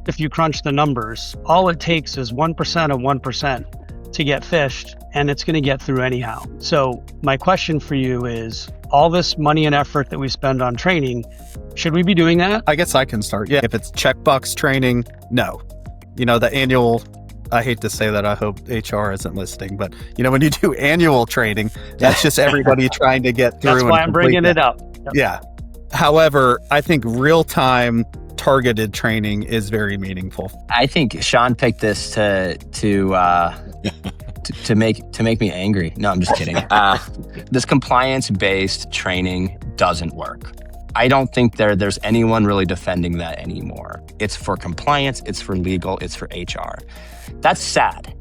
if you crunch the numbers, all it takes is 1% of 1% to get phished, and it's going to get through anyhow. So my question for you is, all this money and effort that we spend on training, should we be doing that? I guess I can start. Yeah. If it's checkbox training, no. The annual, I hate to say that, I hope HR isn't listening, but when you do annual training, that's just everybody trying to get through. That's why I'm bringing it up. Yep. Yeah. However, I think real-time targeted training is very meaningful. I think Sean picked this to make me angry. No, I'm just kidding. This compliance-based training doesn't work. I don't think there's anyone really defending that anymore. It's for compliance, it's for legal, it's for HR. That's sad,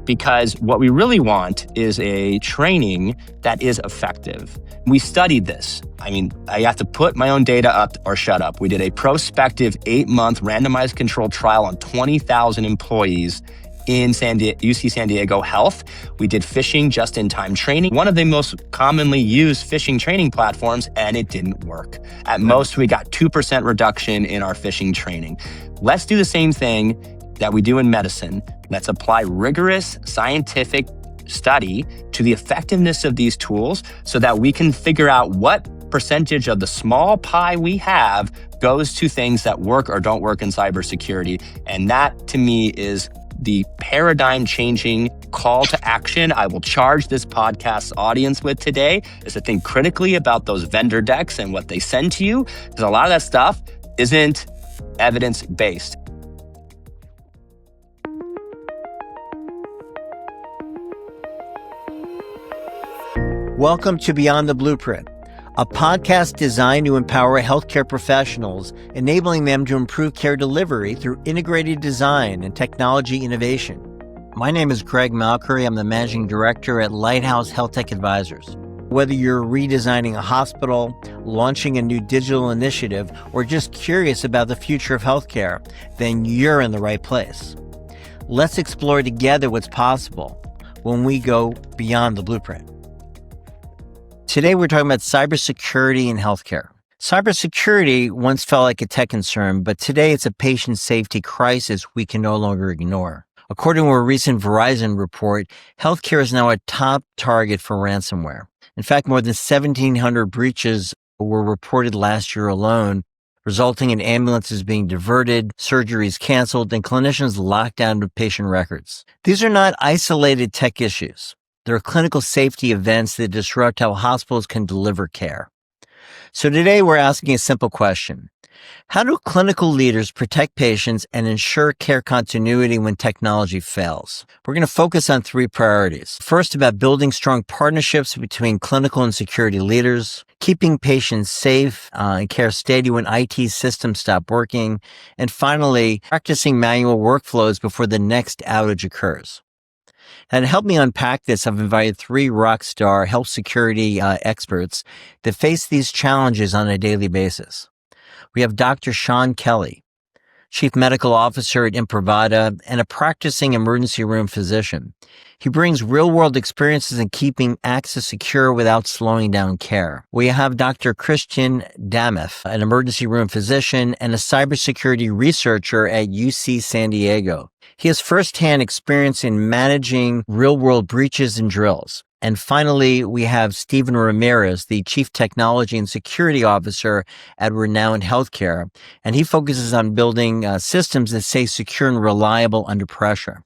because what we really want is a training that is effective. We studied this. I have to put my own data up or shut up. We did a prospective 8-month randomized controlled trial on 20,000 employees in UC San Diego Health. We did phishing just-in-time training, one of the most commonly used phishing training platforms, and it didn't work. At most, we got 2% reduction in our phishing training. Let's do the same thing that we do in medicine. Let's apply rigorous scientific study to the effectiveness of these tools so that we can figure out what percentage of the small pie we have goes to things that work or don't work in cybersecurity. And that, to me, is the paradigm-changing call to action I will charge this podcast's audience with today, is to think critically about those vendor decks and what they send to you, because a lot of that stuff isn't evidence-based. Welcome to Beyond the Blueprint, a podcast designed to empower healthcare professionals, enabling them to improve care delivery through integrated design and technology innovation. My name is Greg Malcurry. I'm the Managing Director at Lighthouse Health Tech Advisors. Whether you're redesigning a hospital, launching a new digital initiative, or just curious about the future of healthcare, then you're in the right place. Let's explore together what's possible when we go beyond the blueprint. Today, we're talking about cybersecurity in healthcare. Cybersecurity once felt like a tech concern, but today it's a patient safety crisis we can no longer ignore. According to a recent Verizon report, healthcare is now a top target for ransomware. In fact, more than 1,700 breaches were reported last year alone, resulting in ambulances being diverted, surgeries canceled, and clinicians locked down to patient records. These are not isolated tech issues. There are clinical safety events that disrupt how hospitals can deliver care. So today we're asking a simple question. How do clinical leaders protect patients and ensure care continuity when technology fails? We're going to focus on 3 priorities. First, about building strong partnerships between clinical and security leaders, keeping patients safe and care steady when IT systems stop working, and finally, practicing manual workflows before the next outage occurs. And to help me unpack this, I've invited 3 rockstar health security experts that face these challenges on a daily basis. We have Dr. Sean Kelly, Chief Medical Officer at Imprivata and a practicing emergency room physician. He brings real-world experiences in keeping access secure without slowing down care. We have Dr. Christian Dameff, an emergency room physician and a cybersecurity researcher at UC San Diego. He has firsthand experience in managing real-world breaches and drills. And finally, we have Steven Ramirez, the Chief Technology and Security Officer at Renown Health, and he focuses on building systems that stay secure and reliable under pressure.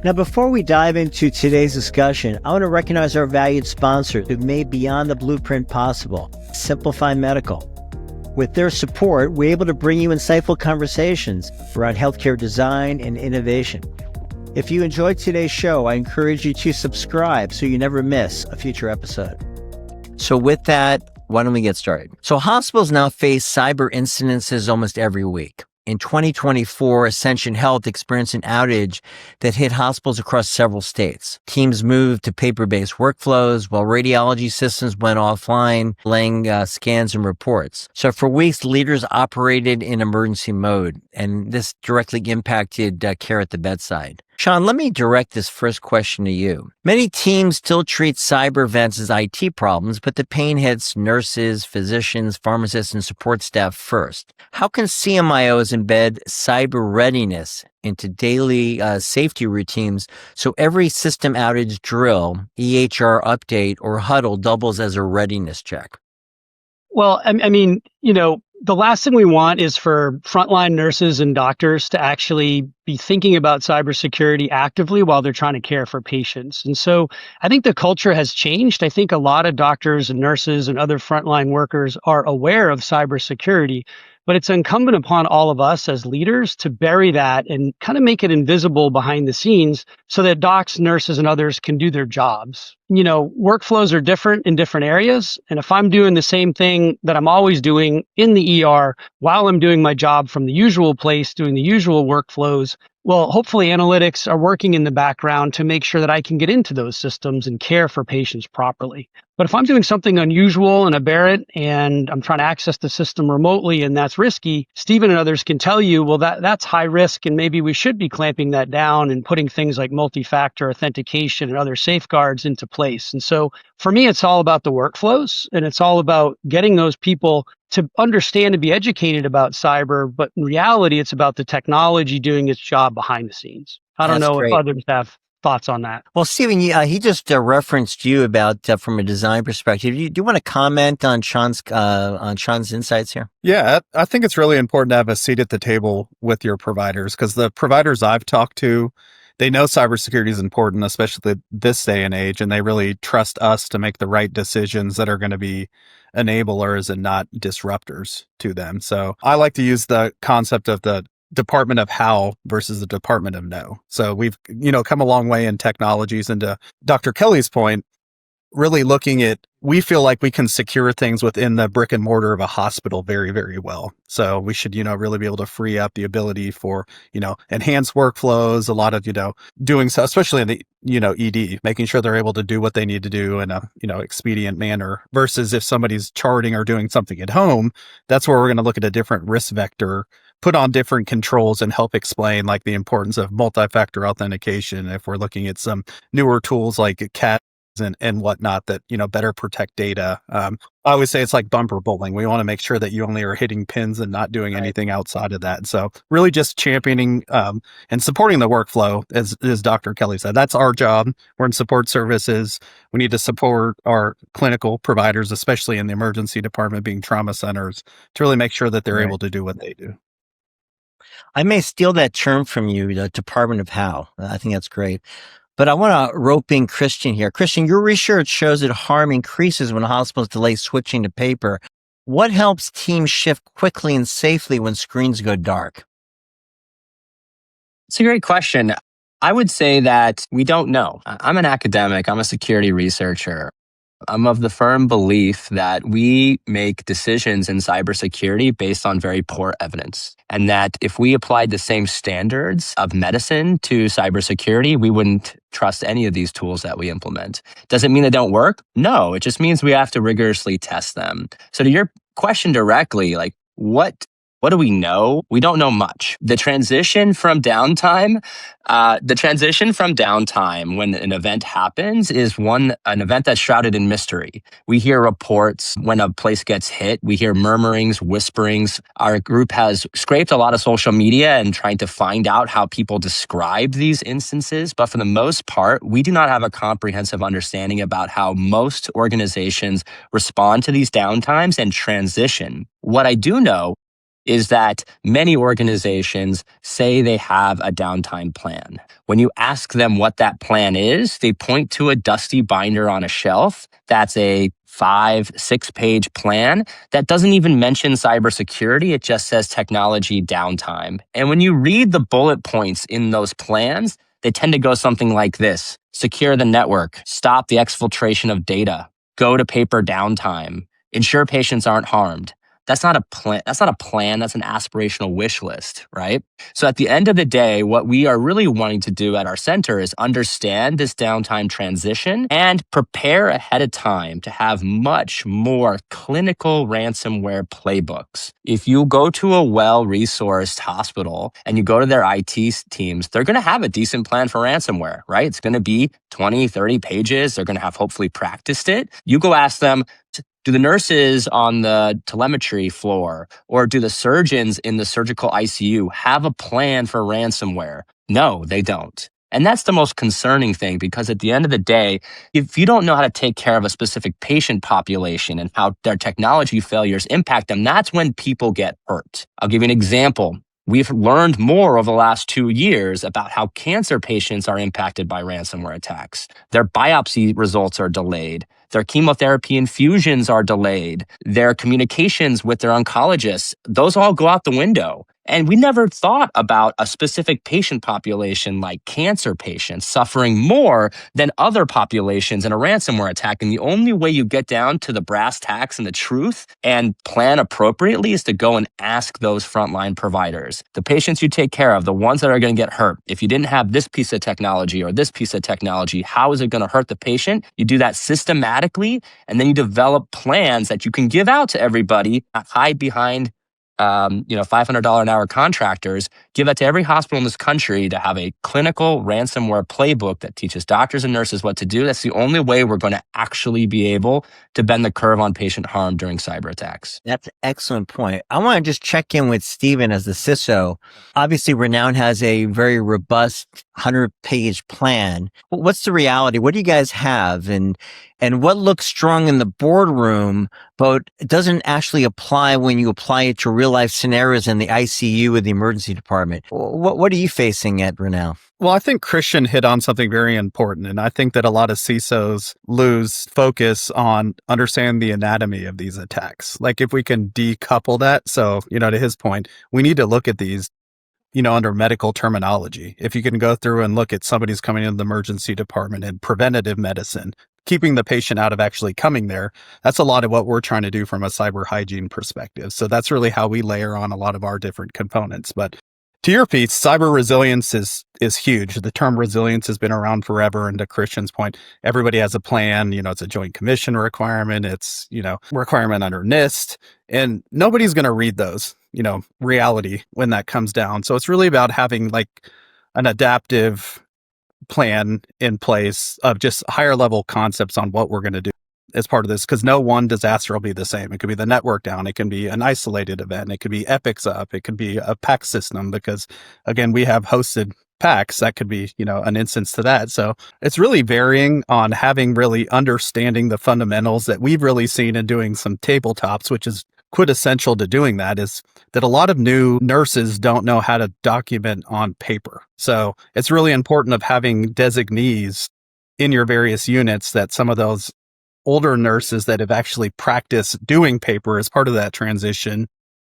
Now, before we dive into today's discussion, I want to recognize our valued sponsors who've made Beyond the Blueprint possible, Simplify Medical. With their support, we're able to bring you insightful conversations around healthcare design and innovation. If you enjoyed today's show, I encourage you to subscribe so you never miss a future episode. So with that, why don't we get started? So hospitals now face cyber incidences almost every week. In 2024, Ascension Health experienced an outage that hit hospitals across several states. Teams moved to paper-based workflows while radiology systems went offline, laying scans and reports. So for weeks, leaders operated in emergency mode, and this directly impacted care at the bedside. Sean, let me direct this first question to you. Many teams still treat cyber events as IT problems, but the pain hits nurses, physicians, pharmacists, and support staff first. How can CMIOs embed cyber readiness into daily safety routines so every system outage drill, EHR update, or huddle doubles as a readiness check? Well, I mean, the last thing we want is for frontline nurses and doctors to actually be thinking about cybersecurity actively while they're trying to care for patients. And so I think the culture has changed. I think a lot of doctors and nurses and other frontline workers are aware of cybersecurity, but it's incumbent upon all of us as leaders to bury that and kind of make it invisible behind the scenes so that docs, nurses, and others can do their jobs. Workflows are different in different areas. And if I'm doing the same thing that I'm always doing in the ER while I'm doing my job from the usual place, doing the usual workflows, well, hopefully analytics are working in the background to make sure that I can get into those systems and care for patients properly. But if I'm doing something unusual and aberrant and I'm trying to access the system remotely and that's risky, Steven and others can tell you, well, that's high risk and maybe we should be clamping that down and putting things like multi-factor authentication and other safeguards into place. And so for me, it's all about the workflows and it's all about getting those people to understand and be educated about cyber. But in reality, it's about the technology doing its job behind the scenes. I don't know if others have thoughts on that. Well, Steven, he just referenced you about from a design perspective. Do you want to comment on Sean's insights here? Yeah, I think it's really important to have a seat at the table with your providers because the providers I've talked to, they know cybersecurity is important, especially this day and age, and they really trust us to make the right decisions that are going to be enablers and not disruptors to them. So I like to use the concept of the department of how versus the department of no. So we've, come a long way in technologies. And to Dr. Kelly's point, really looking at, we feel like we can secure things within the brick and mortar of a hospital very, very well. So we should, really be able to free up the ability for, enhanced workflows, a lot of, doing so, especially in the, ED, making sure they're able to do what they need to do in a, expedient manner versus if somebody's charting or doing something at home, that's where we're going to look at a different risk vector, put on different controls and help explain like the importance of multi-factor authentication. If we're looking at some newer tools like CAT and whatnot that, better protect data. I always say it's like bumper bowling. We want to make sure that you only are hitting pins and not doing anything outside of that. So really just championing and supporting the workflow, as Dr. Kelly said. That's our job. We're in support services. We need to support our clinical providers, especially in the emergency department, being trauma centers, to really make sure that they're able to do what they do. I may steal that term from you, the Department of How. I think that's great. But I want to rope in Christian here. Christian, your research shows that harm increases when hospitals delay switching to paper. What helps teams shift quickly and safely when screens go dark? It's a great question. I would say that we don't know. I'm an academic. I'm a security researcher. I'm of the firm belief that we make decisions in cybersecurity based on very poor evidence. And that if we applied the same standards of medicine to cybersecurity, we wouldn't trust any of these tools that we implement. Does it mean they don't work? No, it just means we have to rigorously test them. So to your question directly, like what do we know? We don't know much. The transition from downtime when an event happens is an event that's shrouded in mystery. We hear reports when a place gets hit. We hear murmurings, whisperings. Our group has scraped a lot of social media and trying to find out how people describe these instances. But for the most part, we do not have a comprehensive understanding about how most organizations respond to these downtimes and transition. What I do know is that many organizations say they have a downtime plan. When you ask them what that plan is, they point to a dusty binder on a shelf. That's a 5-6 page plan that doesn't even mention cybersecurity. It just says technology downtime. And when you read the bullet points in those plans, they tend to go something like this: secure the network, stop the exfiltration of data, go to paper downtime, ensure patients aren't harmed. That's not a plan. That's not a plan. That's an aspirational wish list, right? So at the end of the day, what we are really wanting to do at our center is understand this downtime transition and prepare ahead of time to have much more clinical ransomware playbooks. If you go to a well-resourced hospital and you go to their IT teams, they're going to have a decent plan for ransomware, right? It's going to be 20, 30 pages. They're going to have hopefully practiced it. You go ask them, do the nurses on the telemetry floor or do the surgeons in the surgical ICU have a plan for ransomware? No, they don't. And that's the most concerning thing, because at the end of the day, if you don't know how to take care of a specific patient population and how their technology failures impact them, that's when people get hurt. I'll give you an example. We've learned more over the last 2 years about how cancer patients are impacted by ransomware attacks. Their biopsy results are delayed. Their chemotherapy infusions are delayed. Their communications with their oncologists, those all go out the window. And we never thought about a specific patient population like cancer patients suffering more than other populations in a ransomware attack. And the only way you get down to the brass tacks and the truth and plan appropriately is to go and ask those frontline providers. The patients you take care of, the ones that are going to get hurt, if you didn't have this piece of technology or this piece of technology, how is it going to hurt the patient? You do that systematically, and then you develop plans that you can give out to everybody, hide behind $500 an hour contractors. Give that to every hospital in this country to have a clinical ransomware playbook that teaches doctors and nurses what to do. That's the only way we're going to actually be able to bend the curve on patient harm during cyber attacks. That's an excellent point. I want to just check in with Steven as the CISO. Obviously, Renown has a very robust 100-page plan. What's the reality? What do you guys have? And what looks strong in the boardroom, but it doesn't actually apply when you apply it to real-life scenarios in the ICU or the emergency department? What are you facing at Renown? Well, I think Christian hit on something very important, and I think that a lot of CISOs lose focus on understanding the anatomy of these attacks. Like if we can decouple that, so, to his point, we need to look at these under medical terminology. If you can go through and look at somebody's coming into the emergency department in preventative medicine, keeping the patient out of actually coming there, that's a lot of what we're trying to do from a cyber hygiene perspective. So that's really how we layer on a lot of our different components. But to your piece, cyber resilience is huge. The term resilience has been around forever. And to Christian's point, everybody has a plan. It's a joint commission requirement. It's, requirement under NIST. And nobody's going to read those, reality when that comes down. So it's really about having like an adaptive plan in place of just higher level concepts on what we're going to do as part of this, because no one disaster will be the same. It could be the network down. It can be an isolated event. It could be epics up. It could be a PAC system, because again, we have hosted PACs. That could be, an instance to that. So it's really varying on having really understanding the fundamentals that we've really seen in doing some tabletops, which is quintessential to doing that, is that a lot of new nurses don't know how to document on paper. So it's really important of having designees in your various units, that some of those older nurses that have actually practiced doing paper as part of that transition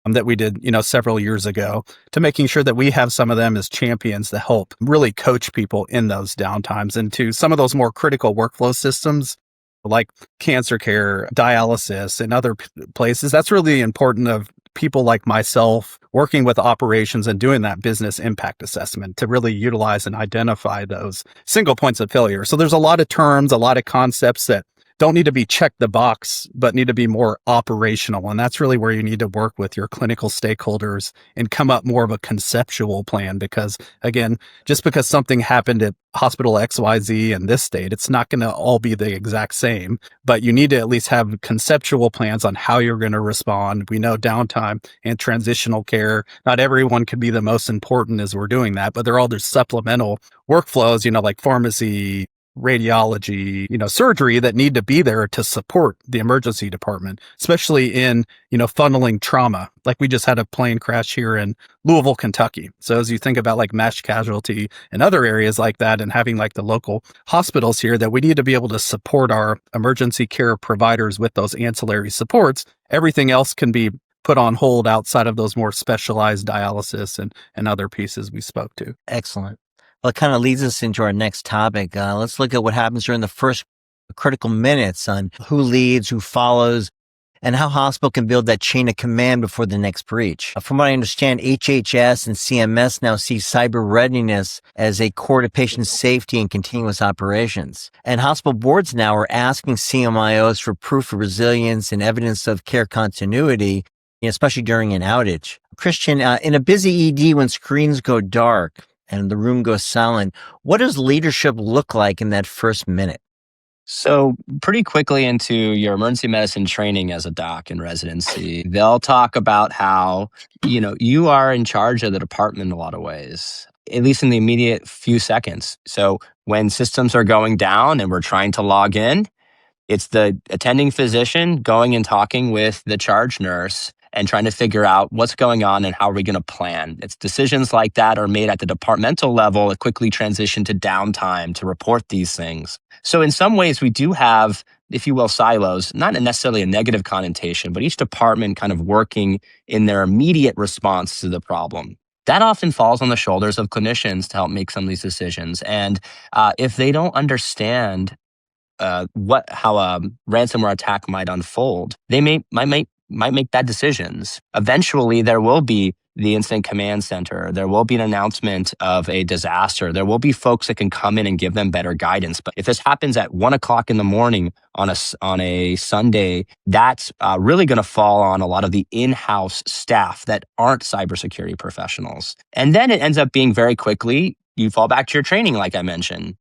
that we did, several years ago, to making sure that we have some of them as champions to help really coach people in those downtimes into some of those more critical workflow systems like cancer care, dialysis, and other places. That's really important of people like myself working with operations and doing that business impact assessment to really utilize and identify those single points of failure. So there's a lot of terms, a lot of concepts that don't need to be check the box, but need to be more operational. And that's really where you need to work with your clinical stakeholders and come up more of a conceptual plan. Because again, just because something happened at hospital XYZ in this state, it's not going to all be the exact same, but you need to at least have conceptual plans on how you're going to respond. We know downtime and transitional care, not everyone can be the most important as we're doing that, but they're all just supplemental workflows, like pharmacy, radiology, surgery, that need to be there to support the emergency department, especially in, funneling trauma. Like we just had a plane crash here in Louisville, Kentucky. So as you think about like mass casualty and other areas like that, and having like the local hospitals here, that we need to be able to support our emergency care providers with those ancillary supports. Everything else can be put on hold outside of those more specialized dialysis and other pieces we spoke to. Excellent. Well, it kind of leads us into our next topic. Let's look at what happens during the first critical minutes on who leads, who follows. and how hospital can build that chain of command before the next breach. From what I understand, HHS and CMS now see cyber readiness as a core to patient safety and continuous operations. And hospital boards now are asking CMIOs for proof of resilience and evidence of care continuity, especially during an outage. Christian, in a busy ED when screens go dark and the room goes silent, what does leadership look like in that first minute? So pretty quickly into your emergency medicine training as a doc in residency, they'll talk about how, you are in charge of the department in a lot of ways, at least in the immediate few seconds. So when systems are going down and we're trying to log in, it's the attending physician going and talking with the charge nurse and trying to figure out what's going on and how are we going to plan. It's decisions like that are made at the departmental level. It quickly transition to downtime to report these things. So in some ways, we do have, if you will, silos, not necessarily a negative connotation, but each department kind of working in their immediate response to the problem. That often falls on the shoulders of clinicians to help make some of these decisions. And if they don't understand how a ransomware attack might unfold, they might make bad decisions. Eventually, there will be the incident command center. There will be an announcement of a disaster. There will be folks that can come in and give them better guidance. But if this happens at 1:00 in the morning on a Sunday, that's really going to fall on a lot of the in-house staff that aren't cybersecurity professionals. And then it ends up being very quickly, you fall back to your training, like I mentioned.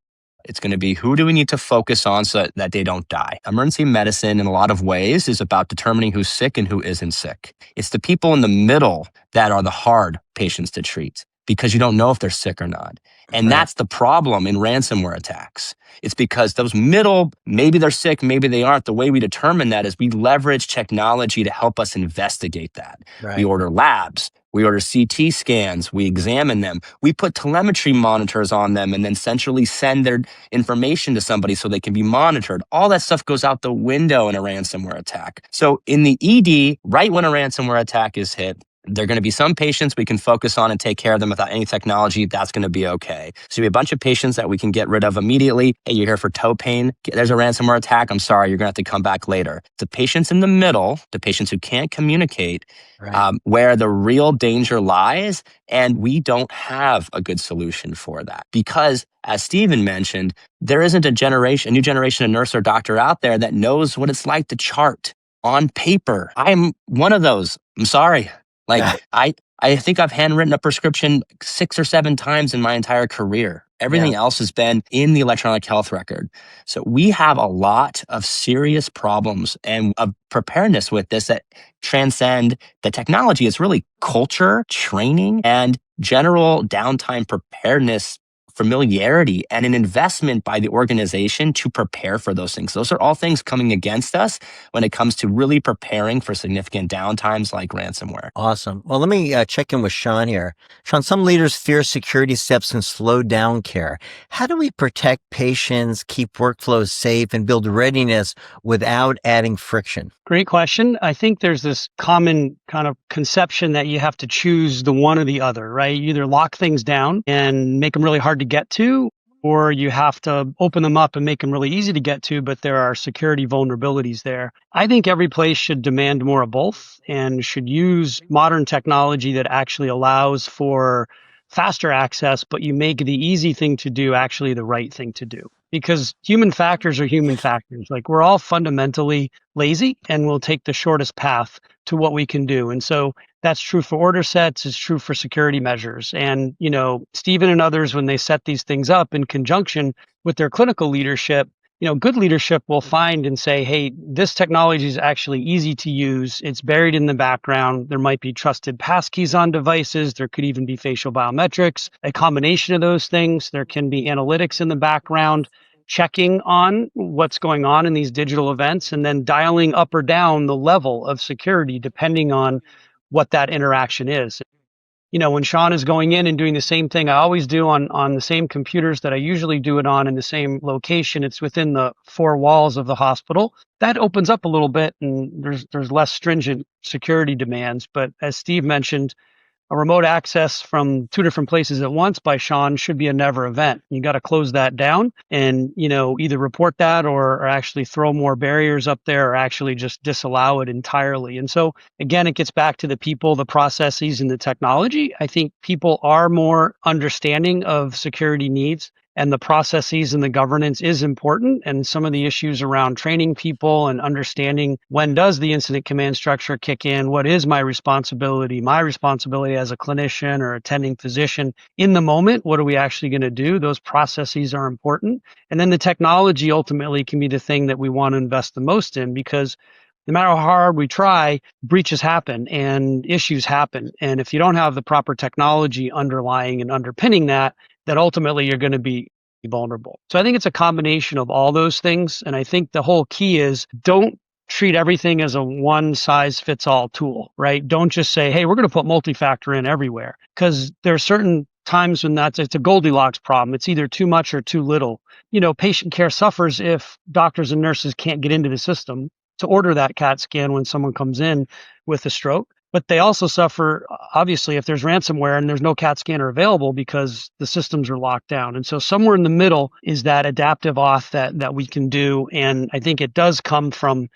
It's going to be, who do we need to focus on so that they don't die? Emergency medicine, in a lot of ways, is about determining who's sick and who isn't sick. It's the people in the middle that are the hard patients to treat because you don't know if they're sick or not. And that's the problem in ransomware attacks. It's because those middle, maybe they're sick, maybe they aren't. The way we determine that is we leverage technology to help us investigate that. Right. We order labs. We order CT scans, we examine them, we put telemetry monitors on them and then centrally send their information to somebody so they can be monitored. All that stuff goes out the window in a ransomware attack. So in the ED, right when a ransomware attack is hit, there are going to be some patients we can focus on and take care of them without any technology. That's going to be okay. So we have a bunch of patients that we can get rid of immediately. Hey, you're here for toe pain. There's a ransomware attack. I'm sorry, you're going to have to come back later. The patients in the middle, the patients who can't communicate, where the real danger lies, and we don't have a good solution for that. Because, as Steven mentioned, there isn't a new generation of nurse or doctor out there that knows what it's like to chart on paper. I'm one of those. I'm sorry. I think I've handwritten a prescription 6 or 7 times in my entire career. Everything else has been in the electronic health record. So we have a lot of serious problems and of preparedness with this that transcend the technology. It's really culture, training, and general downtime preparedness, familiarity, and an investment by the organization to prepare for those things. Those are all things coming against us when it comes to really preparing for significant downtimes like ransomware. Awesome. Well, let me check in with Sean here. Sean, some leaders fear security steps can slow down care. How do we protect patients, keep workflows safe, and build readiness without adding friction? Great question. I think there's this common kind of conception that you have to choose the one or the other, right? You either lock things down and make them really hard to get to, or you have to open them up and make them really easy to get to, but there are security vulnerabilities there. I think every place should demand more of both and should use modern technology that actually allows for faster access, but you make the easy thing to do actually the right thing to do. Because human factors are human factors. Like, we're all fundamentally lazy and we'll take the shortest path to what we can do. And so that's true for order sets, it's true for security measures. And, Steven and others, when they set these things up in conjunction with their clinical leadership, good leadership will find and say, hey, this technology is actually easy to use. It's buried in the background. There might be trusted passkeys on devices. There could even be facial biometrics, a combination of those things. There can be analytics in the background, checking on what's going on in these digital events, and then dialing up or down the level of security depending on what that interaction is. When Sean is going in and doing the same thing I always do on the same computers that I usually do it on in the same location, it's within the 4 walls of the hospital. That opens up a little bit and there's less stringent security demands. But as Steve mentioned, a remote access from 2 different places at once by Sean should be a never event. You got to close that down and, either report that or actually throw more barriers up there or actually just disallow it entirely. And so again, it gets back to the people, the processes, and the technology. I think people are more understanding of security needs, and the processes and the governance is important. And some of the issues around training people and understanding when does the incident command structure kick in, what is my responsibility as a clinician or attending physician in the moment, what are we actually going to do? Those processes are important. And then the technology ultimately can be the thing that we want to invest the most in, because no matter how hard we try, breaches happen and issues happen. And if you don't have the proper technology underlying and underpinning that, ultimately you're going to be vulnerable. So I think it's a combination of all those things. And I think the whole key is don't treat everything as a one size fits all tool, right? Don't just say, hey, we're going to put multi-factor in everywhere, because there are certain times when it's a Goldilocks problem. It's either too much or too little. Patient care suffers if doctors and nurses can't get into the system to order that CAT scan when someone comes in with a stroke. But they also suffer, obviously, if there's ransomware and there's no CAT scanner available because the systems are locked down. And so somewhere in the middle is that adaptive auth that we can do. And I think it does come from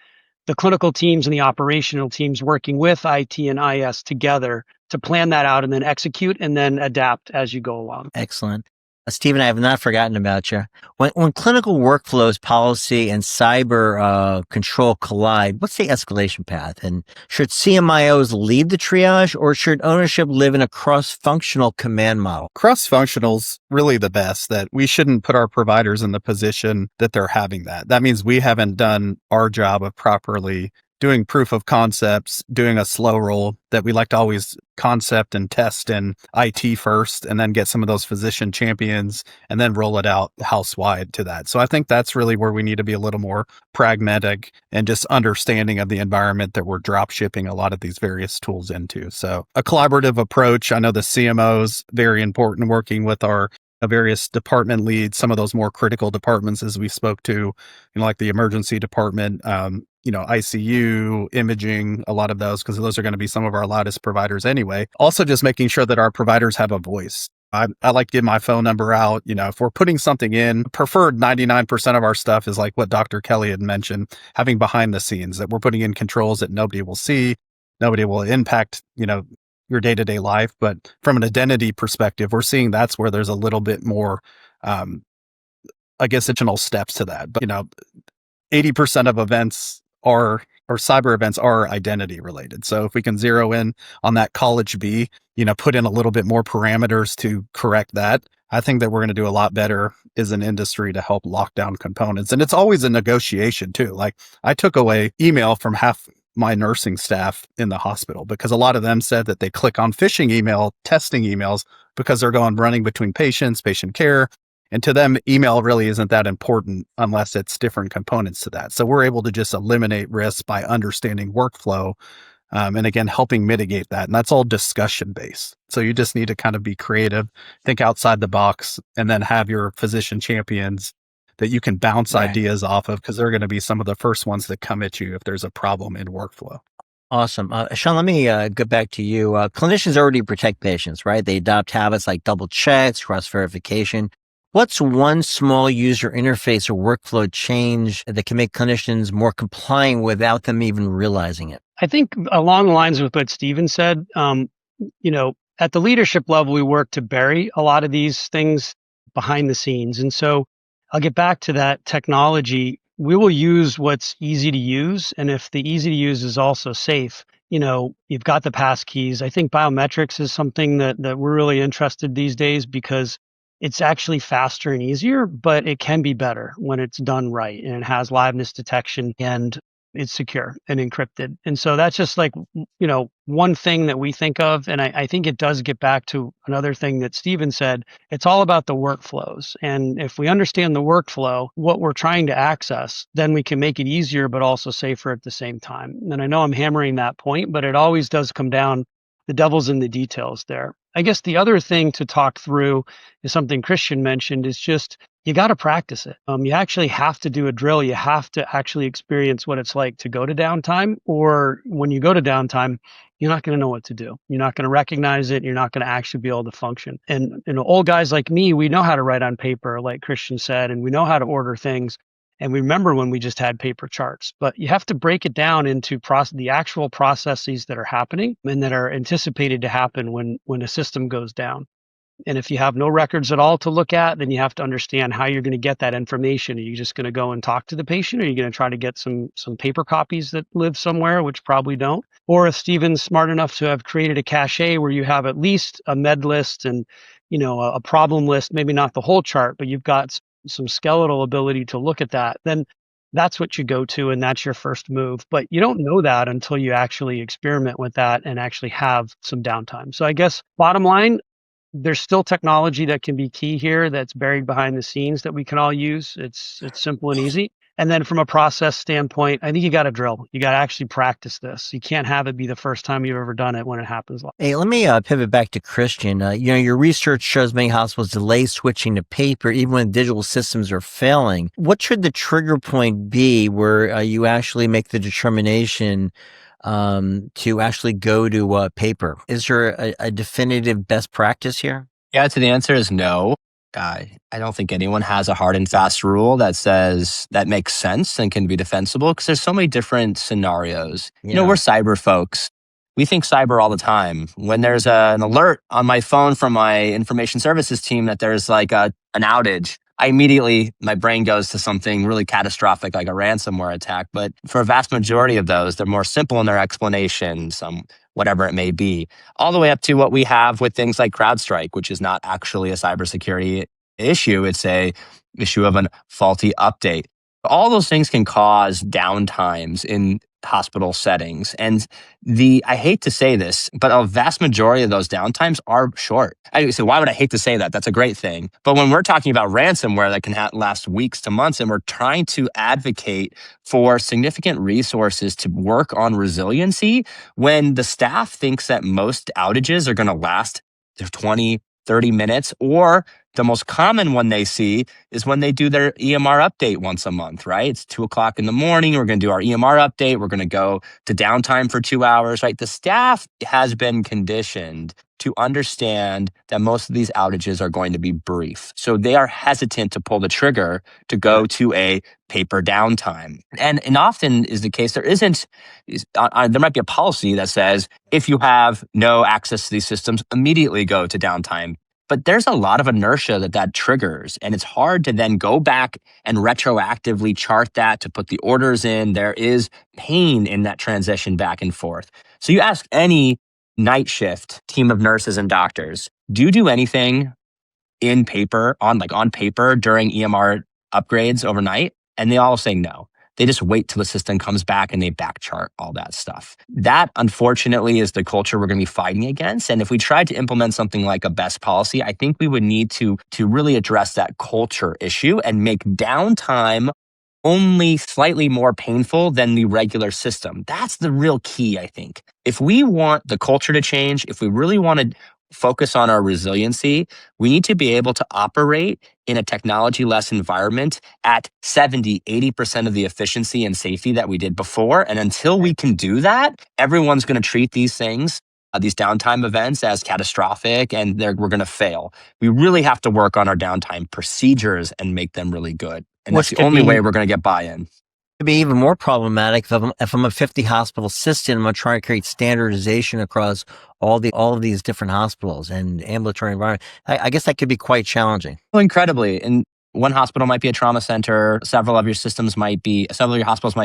the clinical teams and the operational teams working with IT and IS together to plan that out and then execute and then adapt as you go along. Excellent. Steven, I have not forgotten about you. When clinical workflows, policy, and cyber control collide, what's the escalation path? And should CMIOs lead the triage, or should ownership live in a cross-functional command model? Cross-functional's really the best, that we shouldn't put our providers in the position that they're having that. That means we haven't done our job of properly doing proof of concepts, doing a slow roll, that we like to always concept and test in IT first, and then get some of those physician champions and then roll it out house-wide to that. So I think that's really where we need to be a little more pragmatic and just understanding of the environment that we're drop shipping a lot of these various tools into. So a collaborative approach. I know the CMO's very important, working with our various department leads, some of those more critical departments as we spoke to, like the emergency department, ICU, imaging, a lot of those, because those are going to be some of our loudest providers anyway. Also, just making sure that our providers have a voice. I like to give my phone number out. If we're putting something in, preferred 99% of our stuff is like what Dr. Kelly had mentioned, having behind the scenes, that we're putting in controls that nobody will see, nobody will impact, your day-to-day life. But from an identity perspective, we're seeing that's where there's a little bit more, additional steps to that. But, 80% of events or cyber events are identity related. So if we can zero in on that college B, put in a little bit more parameters to correct that, I think that we're going to do a lot better as an industry to help lock down components. And it's always a negotiation too. Like, I took away email from half my nursing staff in the hospital because a lot of them said that they click on phishing email, testing emails, because they're running between patients, patient care. And to them, email really isn't that important unless it's different components to that. So we're able to just eliminate risk by understanding workflow, and again, helping mitigate that. And that's all discussion based. So you just need to kind of be creative, think outside the box, and then have your physician champions that you can bounce ideas off of, because they're going to be some of the first ones that come at you if there's a problem in workflow. Awesome. Sean, let me get back to you. Clinicians already protect patients, right? They adopt habits like double checks, cross-verification. What's one small user interface or workflow change that can make clinicians more compliant without them even realizing it? I think along the lines of what Steven said, at the leadership level, we work to bury a lot of these things behind the scenes. And so I'll get back to that technology. We will use what's easy to use. And if the easy to use is also safe, you've got the passkeys. I think biometrics is something that we're really interested these days, because it's actually faster and easier, but it can be better when it's done right and it has liveness detection and it's secure and encrypted. And so that's just like, one thing that we think of. And I think it does get back to another thing that Steven said. It's all about the workflows. And if we understand the workflow, what we're trying to access, then we can make it easier, but also safer at the same time. And I know I'm hammering that point, but it always does come down, the devil's in the details there. I guess the other thing to talk through is something Christian mentioned, is just you got to practice it. You actually have to do a drill. You have to actually experience what it's like to go to downtime, or when you go to downtime, you're not going to know what to do. You're not going to recognize it. You're not going to actually be able to function. And old guys like me, we know how to write on paper, like Christian said, and we know how to order things. And we remember when we just had paper charts, but you have to break it down into the actual processes that are happening and that are anticipated to happen when a system goes down. And if you have no records at all to look at, then you have to understand how you're going to get that information. Are you just going to go and talk to the patient? Or are you going to try to get some paper copies that live somewhere, which probably don't? Or if Steven's smart enough to have created a cache where you have at least a med list and, a problem list, maybe not the whole chart, but you've got some skeletal ability to look at that, then that's what you go to, and that's your first move. But you don't know that until you actually experiment with that and actually have some downtime. So I guess bottom line, there's still technology that can be key here that's buried behind the scenes that we can all use. It's simple and easy. And then from a process standpoint, I think you got to drill. You got to actually practice this. You can't have it be the first time you've ever done it when it happens. Hey, let me pivot back to Christian. Your research shows many hospitals delay switching to paper even when digital systems are failing. What should the trigger point be where you actually make the determination to actually go to paper? Is there a definitive best practice here? Yeah, so the answer is no. I don't think anyone has a hard and fast rule that says that makes sense and can be defensible, because there's so many different scenarios. Yeah. We're cyber folks. We think cyber all the time. When there's an alert on my phone from my information services team that there's like an outage, my brain goes to something really catastrophic like a ransomware attack. But for a vast majority of those, they're more simple in their explanations, whatever it may be, all the way up to what we have with things like CrowdStrike, which is not actually a cybersecurity issue. It's a issue of a faulty update. All those things can cause downtimes in hospital settings. And I hate to say this, but a vast majority of those downtimes are short. I say, why would I hate to say that? That's a great thing. But when we're talking about ransomware that can last weeks to months, and we're trying to advocate for significant resources to work on resiliency, when the staff thinks that most outages are going to last 20, 30 minutes, or the most common one they see is when they do their EMR update once a month, right? It's 2:00 in the morning. We're going to do our EMR update. We're going to go to downtime for 2 hours, right? The staff has been conditioned to understand that most of these outages are going to be brief. So they are hesitant to pull the trigger to go to a paper downtime. And often is the case, there might be a policy that says, if you have no access to these systems, immediately go to downtime. But there's a lot of inertia that triggers, and it's hard to then go back and retroactively chart that to put the orders in. There is pain in that transition back and forth. So you ask any night shift team of nurses and doctors, do you do anything on paper during EMR upgrades overnight? And they all say no. They just wait till the system comes back and they back chart all that stuff. That, unfortunately, is the culture we're going to be fighting against. And if we tried to implement something like a best policy, I think we would need to really address that culture issue and make downtime only slightly more painful than the regular system. That's the real key, I think. If we want the culture to change, if we really want to focus on our resiliency, we need to be able to operate in a technology-less environment at 70, 80% of the efficiency and safety that we did before. And until we can do that, everyone's going to treat these things, these downtime events, as catastrophic, and we're going to fail. We really have to work on our downtime procedures and make them really good. And that's the only way we're going to get buy-in. To be even more problematic, if I'm a 50 hospital system, I'm going to try to create standardization across all of these different hospitals and ambulatory environment. I guess that could be quite challenging. Well, incredibly. And one hospital might be a trauma center. Several of your hospitals might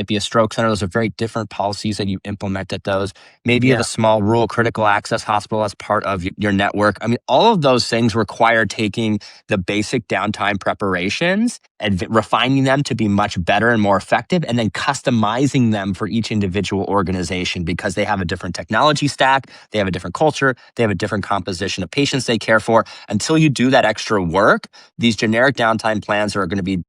be a stroke center. Those are very different policies that you implement at those. Maybe you have a small rural critical access hospital as part of your network. I mean, all of those things require taking the basic downtime preparations and refining them to be much better and more effective, and then customizing them for each individual organization, because they have a different technology stack, they have a different culture, they have a different composition of patients they care for. Until you do that extra work, these generic downtime plans are going to be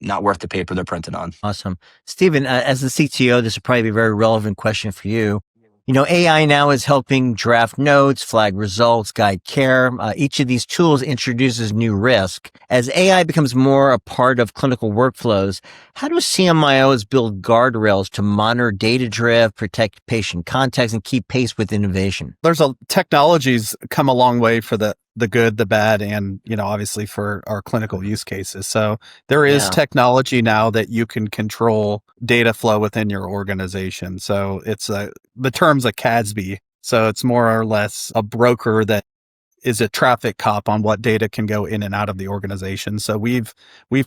not worth the paper they're printed on. Awesome. Steven, as the CTO, this would probably be a very relevant question for you. AI now is helping draft notes, flag results, guide care. Each of these tools introduces new risk. As AI becomes more a part of clinical workflows, how do CMIOs build guardrails to monitor data drift, protect patient context, and keep pace with innovation? Technologies come a long way for the good, the bad, and obviously for our clinical use cases. So there is technology now that you can control data flow within your organization. So it's the term's a CASB. So it's more or less a broker that is a traffic cop on what data can go in and out of the organization. So we've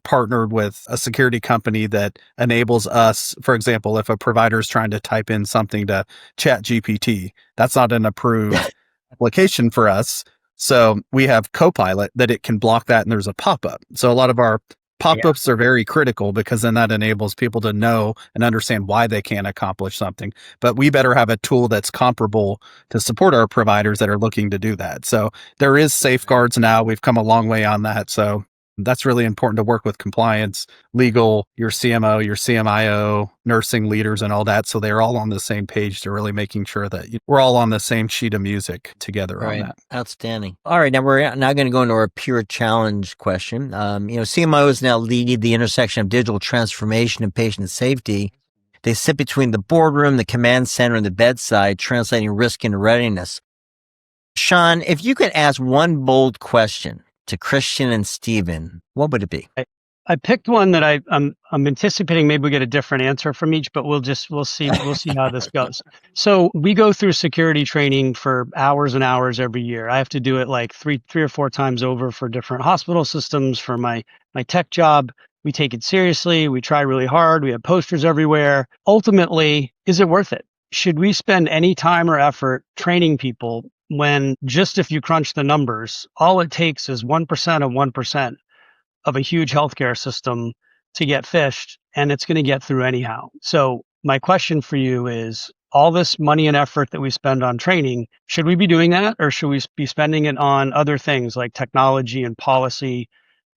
partnered with a security company that enables us, for example, if a provider is trying to type in something to Chat GPT, that's not an approved application for us. So we have Copilot that it can block that and there's a pop-up. So a lot of our pop-ups are very critical because then that enables people to know and understand why they can't accomplish something. But we better have a tool that's comparable to support our providers that are looking to do that. So there is safeguards now. We've come a long way on that. So that's really important to work with compliance, legal, your CMO, your CMIO, nursing leaders, and all that. So they're all on the same page to really making sure that we're all on the same sheet of music together on that. Outstanding. All right. Now we're now going to go into our pure challenge question. CMIOs now lead the intersection of digital transformation and patient safety. They sit between the boardroom, the command center, and the bedside, translating risk into readiness. Sean, if you could ask one bold question to Christian and Steven, what would it be? I picked one that I'm anticipating maybe we get a different answer from each, but we'll see how this goes. So we go through security training for hours and hours every year. I have to do it like three or four times over for different hospital systems for my tech job. We take it seriously. We try really hard. We have posters everywhere. Ultimately, is it worth it? Should we spend any time or effort training people when just if you crunch the numbers, all it takes is 1% of 1% of a huge healthcare system to get phished, and it's going to get through anyhow. So my question for you is, all this money and effort that we spend on training, should we be doing that, or should we be spending it on other things like technology and policy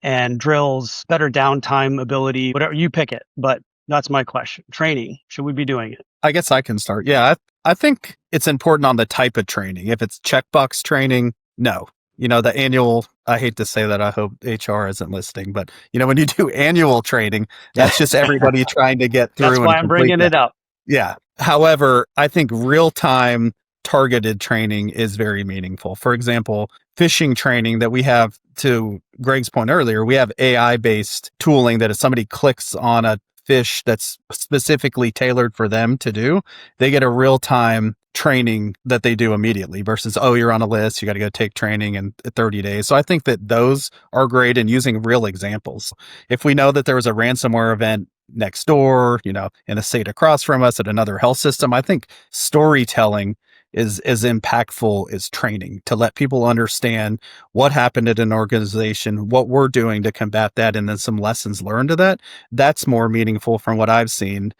and drills, better downtime ability, whatever, you pick it. But that's my question. Training, should we be doing it? I guess I can start. Yeah, I think it's important on the type of training. If it's checkbox training, no. The annual, I hate to say that, I hope HR isn't listening, but when you do annual training, that's just everybody trying to get through. That's why I'm bringing it up. Yeah. However, I think real-time targeted training is very meaningful. For example, phishing training that we have, to Greg's point earlier, we have AI-based tooling that if somebody clicks on a fish that's specifically tailored for them to do, they get a real-time training that they do immediately versus, oh, you're on a list, you got to go take training in 30 days. So I think that those are great in using real examples. If we know that there was a ransomware event next door, in a state across from us at another health system, I think storytelling is as impactful as training to let people understand what happened at an organization, what we're doing to combat that, and then some lessons learned to that. That's more meaningful from what I've seen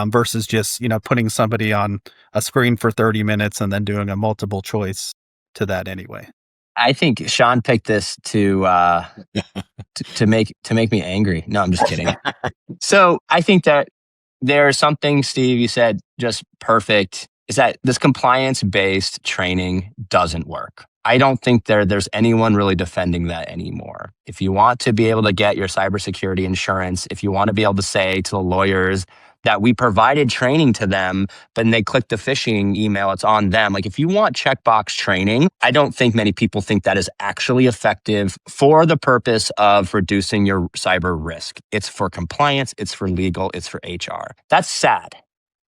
versus just, putting somebody on a screen for 30 minutes and then doing a multiple choice to that anyway. I think Sean picked this to make me angry. No, I'm just kidding. So I think that there's something, Steve, you said just perfect, is that this compliance-based training doesn't work. I don't think there's anyone really defending that anymore. If you want to be able to get your cybersecurity insurance, if you want to be able to say to the lawyers that we provided training to them, but then they click the phishing email, it's on them. Like if you want checkbox training, I don't think many people think that is actually effective for the purpose of reducing your cyber risk. It's for compliance, it's for legal, it's for HR. That's sad.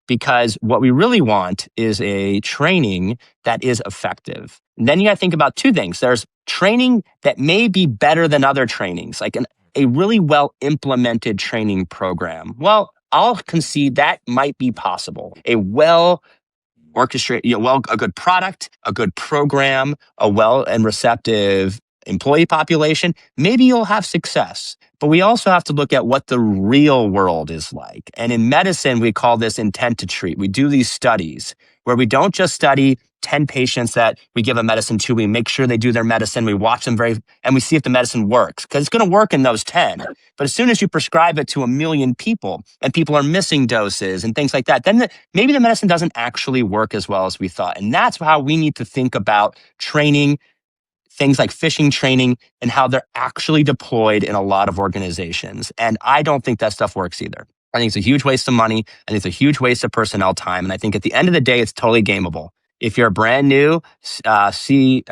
Because what we really want is a training that is effective. And then you got to think about two things. There's training that may be better than other trainings, like a really well implemented training program. Well, I'll concede that might be possible. A well orchestrated, a good product, a good program, a well and receptive employee population, maybe you'll have success. But we also have to look at what the real world is like. And in medicine, we call this intent to treat. We do these studies where we don't just study 10 patients that we give a medicine to, we make sure they do their medicine, we watch them and we see if the medicine works, because it's going to work in those 10. But as soon as you prescribe it to 1 million people and people are missing doses and things like that, then maybe the medicine doesn't actually work as well as we thought. And that's how we need to think about training, things like phishing training, and how they're actually deployed in a lot of organizations. And I don't think that stuff works either. I think it's a huge waste of money. I think it's a huge waste of personnel time. And I think at the end of the day, it's totally gameable. If you're a brand new CISO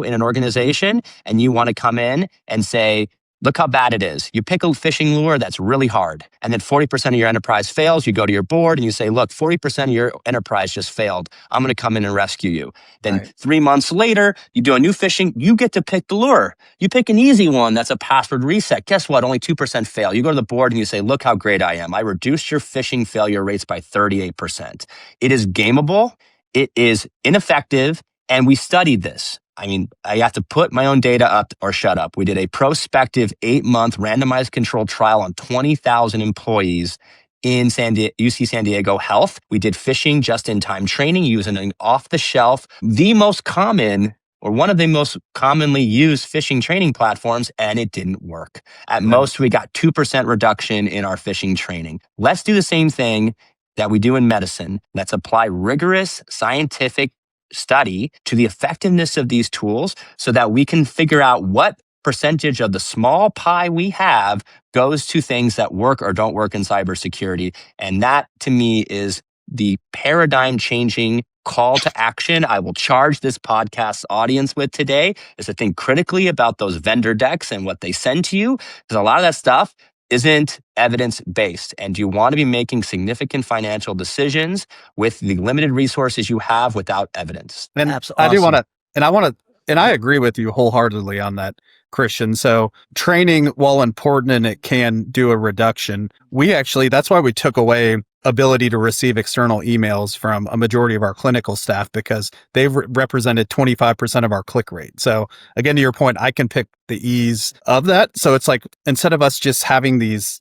in an organization and you want to come in and say, look how bad it is. You pick a phishing lure that's really hard, and then 40% of your enterprise fails. You go to your board and you say, look, 40% of your enterprise just failed. I'm going to come in and rescue you. Then 3 months later, you do a new phishing. You get to pick the lure. You pick an easy one that's a password reset. Guess what? Only 2% fail. You go to the board and you say, look how great I am. I reduced your phishing failure rates by 38%. It is gameable. It is ineffective. And we studied this. I mean, I have to put my own data up or shut up. We did a prospective 8-month randomized controlled trial on 20,000 employees in UC San Diego Health. We did phishing just-in-time training using an off-the-shelf, the most common or one of the most commonly used phishing training platforms, and it didn't work. At most, we got 2% reduction in our phishing training. Let's do the same thing that we do in medicine. Let's apply rigorous scientific study to the effectiveness of these tools so that we can figure out what percentage of the small pie we have goes to things that work or don't work in cybersecurity. And that, to me, is the paradigm changing call to action I will charge this podcast's audience with today, is to think critically about those vendor decks and what they send to you, because a lot of that stuff isn't evidence-based. And you want to be making significant financial decisions with the limited resources you have without evidence. And I do want to, and I agree with you wholeheartedly on that, Christian. So training, while important and it can do a reduction, that's why we took away ability to receive external emails from a majority of our clinical staff, because they've represented 25% of our click rate. So again, to your point, I can pick the ease of that. So it's like, instead of us just having these,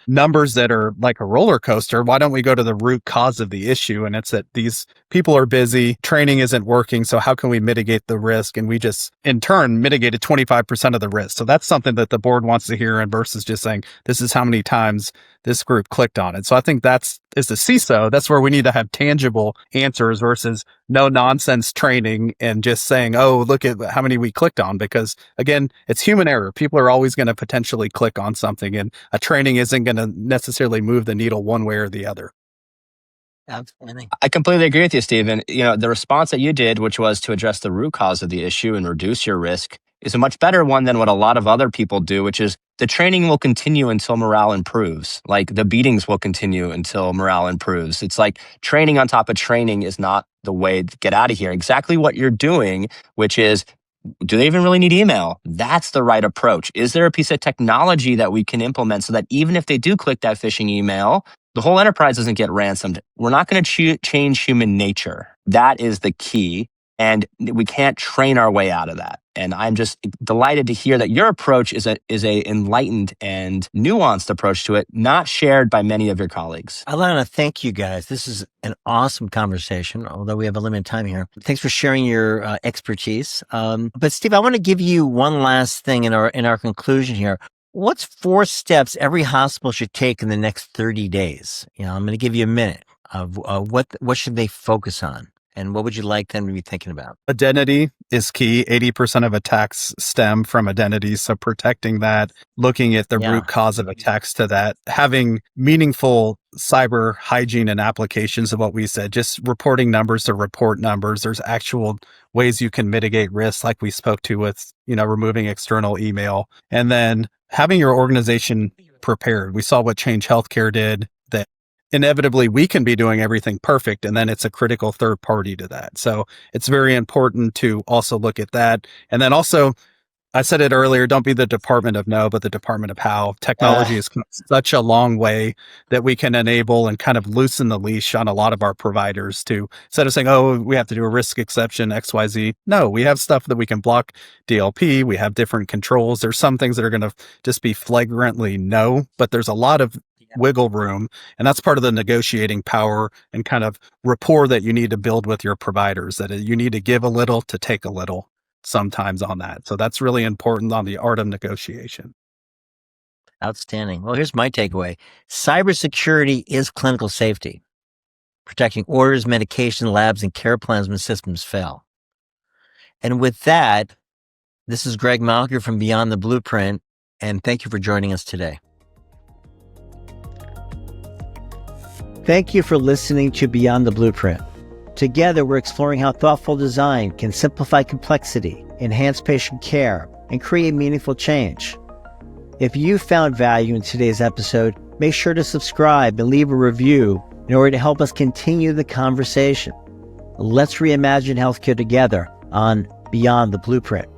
numbers that are like a roller coaster, why don't we go to the root cause of the issue? And it's that these people are busy, training isn't working. So how can we mitigate the risk? And we just, in turn, mitigated 25% of the risk. So that's something that the board wants to hear, and versus just saying, this is how many times this group clicked on it. So I think as the CISO, that's where we need to have tangible answers versus no nonsense training and just saying, oh, look at how many we clicked on. Because again, it's human error. People are always going to potentially click on something, and a training isn't going to necessarily move the needle one way or the other. Absolutely. I completely agree with you, Steven. The response that you did, which was to address the root cause of the issue and reduce your risk, is a much better one than what a lot of other people do, which is the training will continue until morale improves. Like the beatings will continue until morale improves. It's like training on top of training is not the way to get out of here. Exactly what you're doing, which is, do they even really need email? That's the right approach. Is there a piece of technology that we can implement so that even if they do click that phishing email, the whole enterprise doesn't get ransomed? We're not going to change human nature. That is the key. And we can't train our way out of that. And I'm just delighted to hear that your approach is a enlightened and nuanced approach to it, not shared by many of your colleagues. I want to thank you guys. This is an awesome conversation, although we have a limited time here. Thanks for sharing your expertise. But Steve, I want to give you one last thing in our conclusion here. What's 4 steps every hospital should take in the next 30 days? I'm going to give you a minute of what should they focus on? And what would you like them to be thinking about? Identity is key. 80% of attacks stem from identity. So protecting that, looking at the root cause of attacks to that, having meaningful cyber hygiene and applications of what we said, just reporting numbers to report numbers. There's actual ways you can mitigate risks, like we spoke to with, removing external email, and then having your organization prepared. We saw what Change Healthcare did, that inevitably we can be doing everything perfect, and then it's a critical third party to that. So it's very important to also look at that. And then also, I said it earlier, don't be the department of no, but the department of how. Technology is such a long way that we can enable and kind of loosen the leash on a lot of our providers to, instead of saying, oh, we have to do a risk exception, XYZ. No, we have stuff that we can block DLP. We have different controls. There's some things that are going to just be flagrantly no, but there's a lot of wiggle room. And that's part of the negotiating power and kind of rapport that you need to build with your providers, that you need to give a little to take a little sometimes on that. So that's really important on the art of negotiation. Outstanding. Well, here's my takeaway. Cybersecurity is clinical safety, protecting orders, medication, labs, and care plans when systems fail. And with that, this is Greg Malker from Beyond the Blueprint, and thank you for joining us today. Thank you for listening to Beyond the Blueprint. Together, we're exploring how thoughtful design can simplify complexity, enhance patient care, and create meaningful change. If you found value in today's episode, make sure to subscribe and leave a review in order to help us continue the conversation. Let's reimagine healthcare together on Beyond the Blueprint.